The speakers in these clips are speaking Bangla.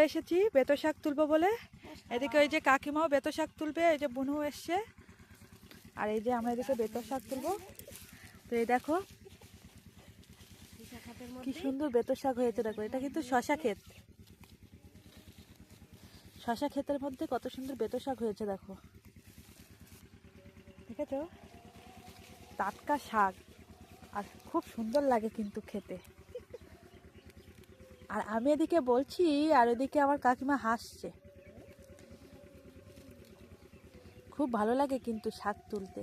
এসেছি বেতো শাক তুলবো বলে। এদিকে ওই যে কাকিমাও বেতো শাক তুলবে, এই যে বুনু এসছে, আর এই যে আমরা এদিকে বেতো শাক তুলবো। তো এই দেখো কি সুন্দর বেতো শাক হয়েছে, দেখো এটা কিন্তু শশা ক্ষেত। শশা ক্ষেতের মধ্যে কত সুন্দর বেতো শাক হয়েছে দেখো, ঠিক আছে? টাটকা শাক আর খুব সুন্দর লাগে কিন্তু খেতে। আর আমি এদিকে বলছি আর এদিকে আমার কাকিমা হাসছে। খুব ভালো লাগে কিন্তু শাক তুলতে।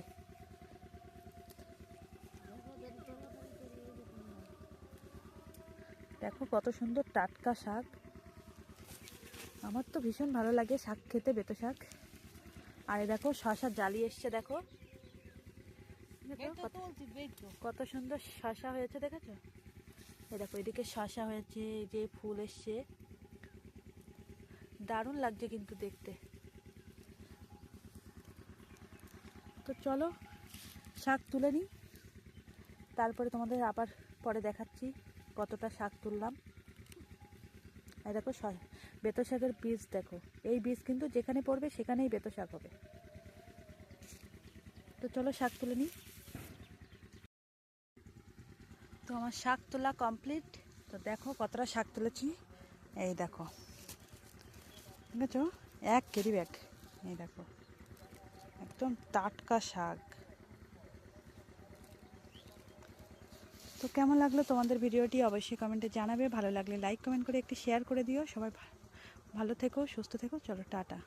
দেখো কত সুন্দর টাটকা শাক, আমার তো ভীষণ ভালো লাগে শাক খেতে, বেতো শাক। আর দেখো শশা জালি এসছে, দেখো কত সুন্দর শশা হয়েছে, দেখেছো? এই দেখো এদিকে শশা হয়েছে, এই যে ফুল এসছে, দারুণ লাগছে কিন্তু দেখতে। তো চলো শাক তুলে নিই, তারপরে তোমাদের আবার পরে দেখাচ্ছি কতটা শাক তুললাম। এই দেখো বেতো শাকের বীজ, দেখো এই বীজ কিন্তু যেখানে পড়বে সেখানেই বেতো শাক হবে। তো চলো শাক তুলে নিই। তো আমার শাক তোলা কমপ্লিট। তো দেখো কতটা শাক তুলেছি, এই দেখো, ঠিক আছে? 1 কেজি ব্যাগ, এই দেখো একদম টাটকা শাক। তো কেমন লাগলো তোমাদের ভিডিওটি অবশ্যই কমেন্টে জানাবে, ভালো লাগলে লাইক কমেন্ট করে একটি শেয়ার করে দিও। সবাই ভালো থেকো, সুস্থ থেকো, চলো টাটা।